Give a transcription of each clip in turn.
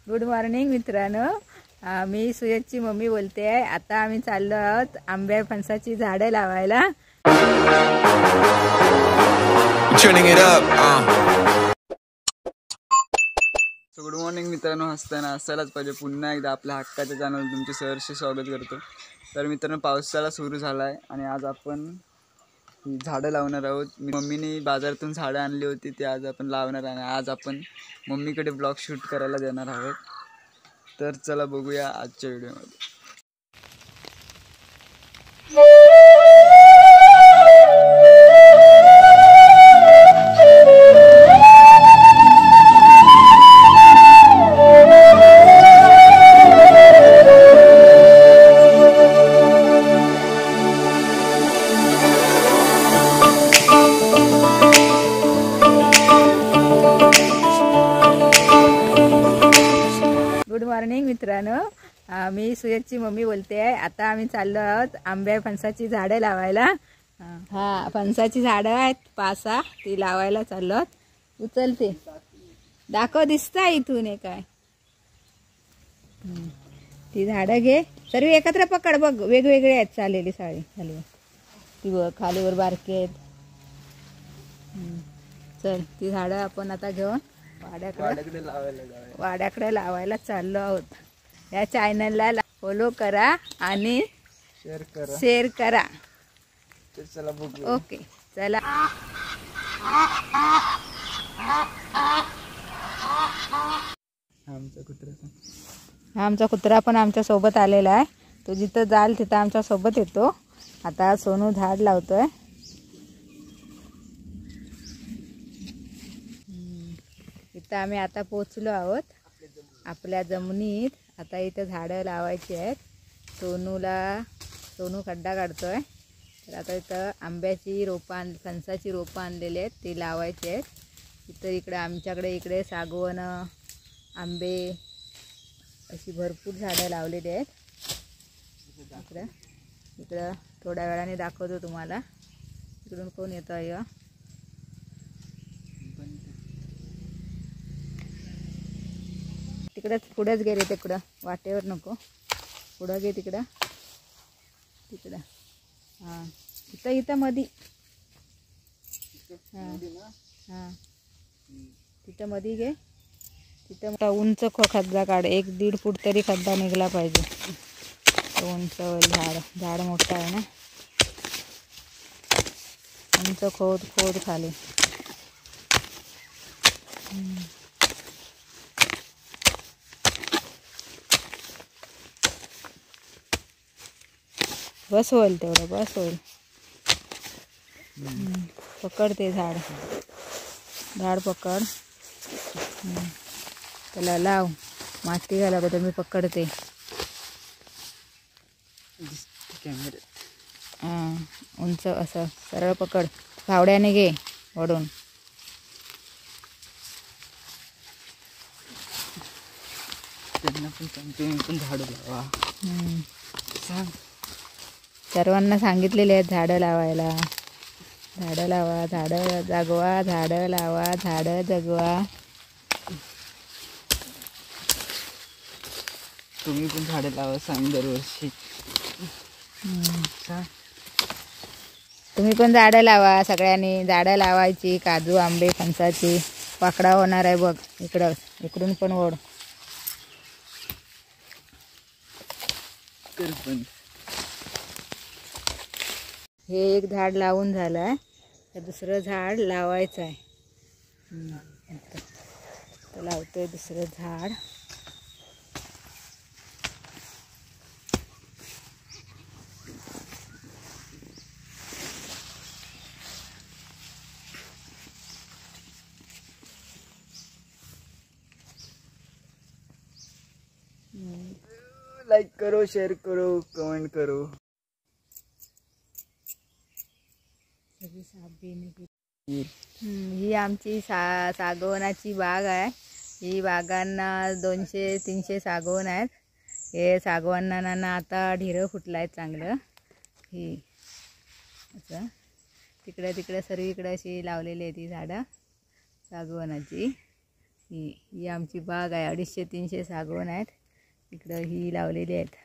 Good morning मित्रांनो, मी सुयशची mummy बोलते आहे। आता आम्ही चाललो आहोत आंब्या फणसाची झाडे लावायला। गुड मॉर्निंग मित्रांनो, हसताना असायलाच पाहिजे। पुन्हा एकदा आपल्या हक्काच्या चॅनल तुमचे सहर्ष स्वागत करतो। तर मित्रांनो, पावसाळा सुरू झाला आहे आणि आज आपण झाडं लावणार आहोत। मम्मीने बाजारातून झाडं आणली होती, ती आज आपण लावणार आहे। आज आपण मम्मीकडे ब्लॉग शूट करायला देणार आहोत। तर चला बघूया आजच्या व्हिडिओमध्ये। गुड मॉर्निंग मित्रांनो, मी सुयशची मम्मी बोलते आहे। आता आम्ही चाललो आहोत आंब्या फणसाची झाडे लावायला। फणसाची झाडं आहेत 5-6, ती लावायला चाललो आहोत। उचलते दाखव, दिसता इथून हे काय ती झाडं घे, सर्व एकत्र पकड बघ, वेगवेगळे आहेत चालेली साडी खाली ती बघ, खालीवर बारके आहेत। चल ती झाडं आपण आता घेऊन वाड्याकडे लावायला चाललो आहोत। या चॅनलला फॉलो करा आणि शेअर करा। चला बघू। ओके चला। आमचा कुत्रा पण आमच्या सोबत आलेला आहे। तो जिथं जाल तिथं आमच्या सोबत येतो। आता सोनू झाड लावतोय। इथं आम्ही आता पोचलो आहोत आपल्या जमिनीत। आता इथं झाडं लावायची आहेत। सोनू खड्डा काढतोय। तर आता इथं आंब्याची रोपं फणसाची रोपं आणलेली आहेत, ती लावायची आहेत। इकडे आमच्याकडे इकडे सागवण, आंबे अशी भरपूर झाडं लावलेली आहेत। इकडं थोड्या वेळाने दाखवतो तुम्हाला। इकडून कोण येतो आहे? तिकडंच पुढंच गेले, तिकडं वाटेवर नको, पुढं गे तिकडं हां इथं मधी हां तिथं मधी घे। तिथं उंच खड्डा काढ, 1-1.5 फूट तरी खड्डा निघला पाहिजे। उंच झाड मोठं आहे ना, उंच खोद खाली। बस होईल तेवढं, बस होईल। पकड ते झाड पकड, त्याला लाव, माती घाला बघ, मी पकडते। उंच असं सरळ पकड, फावड्याने घे वडून। झाडं लावा सर्वांना सांगितलेले आहेत झाडं लावायला। झाडं लावा, झाडं जगवा, झाडं लावा, झाडं जगवा। तुम्ही पण झाडं लावा सांग दरवर्षी। तुम्ही पण झाडं लावा, सगळ्यांनी झाडं लावायची। काजू, आंबे, फणसाची वाकडा होणार आहे बघ, इकडून पण ओढ। हे एक झाड लावून झालं आहे, तर दुसरं झाड लावायचं आहे। तर लावतोय दुसरं झाड। लाइक करो, शेयर करो, कमेंट करो। ही आमची सागवनाची बाग आहे। ही बागांना 200-300 सागवन आहेत। हे सागवानांना आता ढिरं फुटलं आहे चांगलं। ही असं तिकडे सर्वीकडे अशी लावलेली आहे ती झाडं सागवनाची। ही आमची बाग आहे. 250-300 सागवान आहेत. इकडं ही लावलेली आहेत.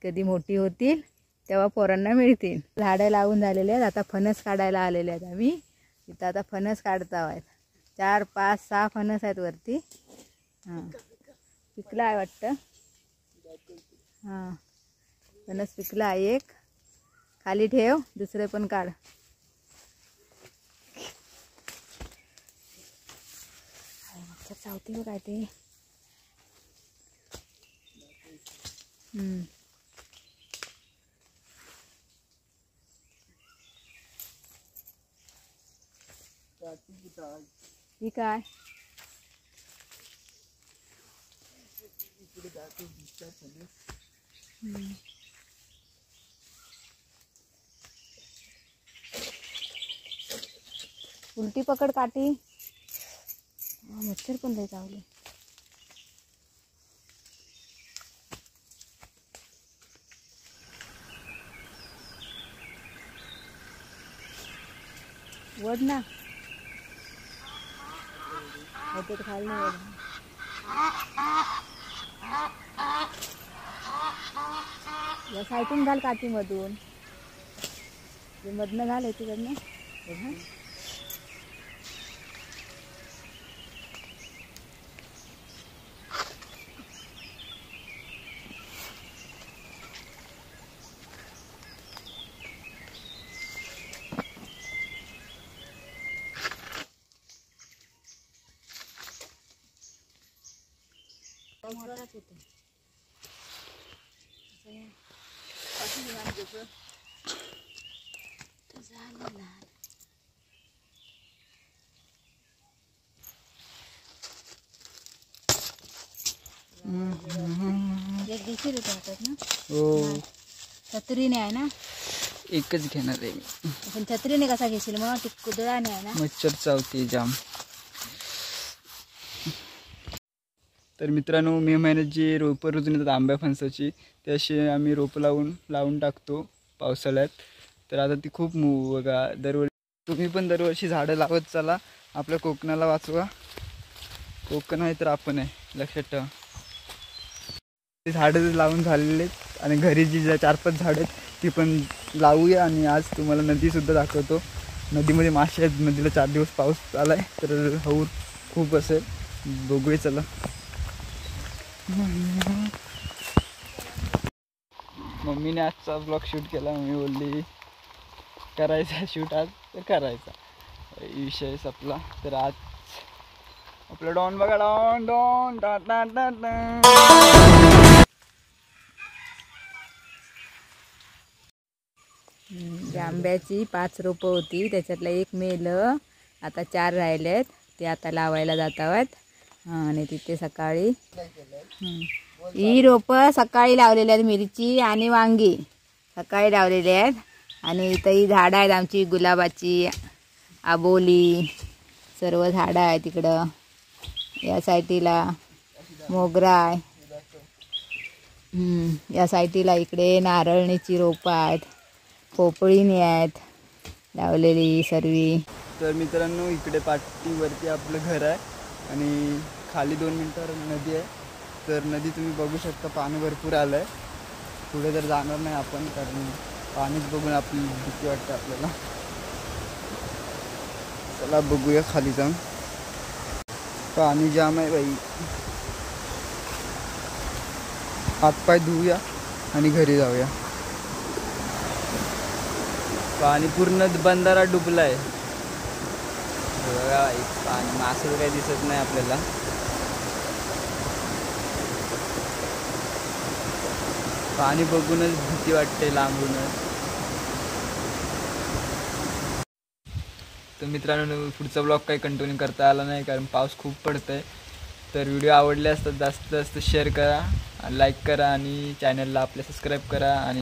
कधी मोठी होतील तेव्हा पोरांना मिळतील. झाडं लावून झालेले आहेत. आता फणस काढायला आलेले आहेत आम्ही. इथं आता फणस काढता आहेत. 4, 5, 6 फणस आहेत वरती. हां पिकला आहे वाटतं. हां फणस पिकला आहे. एक खाली ठेव, दुसरे पण काढ. चावते काय ते. ही काय उलटी पकड काठी. मच्छर पण लय चावले. वड ना होते तर खाली नाही वड. या साईटून घाल काठीमधून. मधनं घाल तिकडनं. मोठाच होते. एक दिवशी हातात ना. हो छत्रीने आहे ना. एकच घेणार आहे मी. पण छत्रीने कसा घेशील मग. ती कुदळाने आहे ना. मच्छर चावते जाम. तर मित्रांनो मे महिन्यात जी रोपं रुजून येतात आंब्या फणसाची ते अशी आम्ही रोपं लावून टाकतो पावसाळ्यात. तर आता ती खूप बघा दरवर्षी तुम्ही पण दरवर्षी झाडं लावत चला. आपल्या कोकणाला वाचवा. कोकण आहे तर आपण आहे लक्षात ठेवा. ते झाडं लावून झालेले आहेत आणि घरी जी 4-5 झाडं आहेत ती पण लावूया. आणि आज तुम्हाला नदीसुद्धा दाखवतो. नदीमध्ये मासे आहेत. नदीला 4 दिवस पाऊस आला आहे तर हौर खूप असेल. बघूया चला. मम्मीने आजचा ब्लॉग शूट केला. मम्मी बोलली करायचा शूट आज तर करायचा. विषय संपला. तर आज आपलं डॉन बघा. डॉन डॉन डा डा डा डा. आंब्याची 5 रोपं होती. त्याच्यातलं एक मेलं. आता 4 राहिलेत. ते आता लावायला जात आहेत. आणि तिथे सकाळी ही रोपं सकाळी लावलेली आहेत. मिरची आणि वांगी सकाळी लावलेली आहेत. आणि इथं ही झाडं आहेत आमची. गुलाबाची, आबोली सर्व झाडं आहेत. तिकडं या साईडला मोगरा आहे. या साईडला इकडे नारळणीची रोपं आहेत. पोपळीनी आहेत लावलेली सर्वी. तर मित्रांनो इकडे पाटीवरती आपलं घर आहे आणि खाली 2 मिनिटावर नदी आहे. तर नदी तुम्ही बघू शकता. पाणी भरपूर आलं आहे. पुढे तर जाणार नाही आपण कारण पाणीच बघून आपली भीती वाटते आपल्याला. चला बघूया खाली जाऊन. पाणी जाम आहे बाई. हातपाय धुवूया आणि घरी जाऊया. पाणी पूर्ण बंधारा डुबला आहे. बघा पाणी मासे काही दिसत नाही आपल्याला. पाणी बघूनच भीती वाटते लांबूनच. तर मित्रांनो पुढचा ब्लॉग काही कंटिन्यू करता आला नाही कारण पाऊस खूप पडतोय. तर व्हिडिओ आवडले असतात जास्तीत जास्त शेअर करा, लाईक करा आणि चॅनलला आपल्या सबस्क्राईब करा. आणि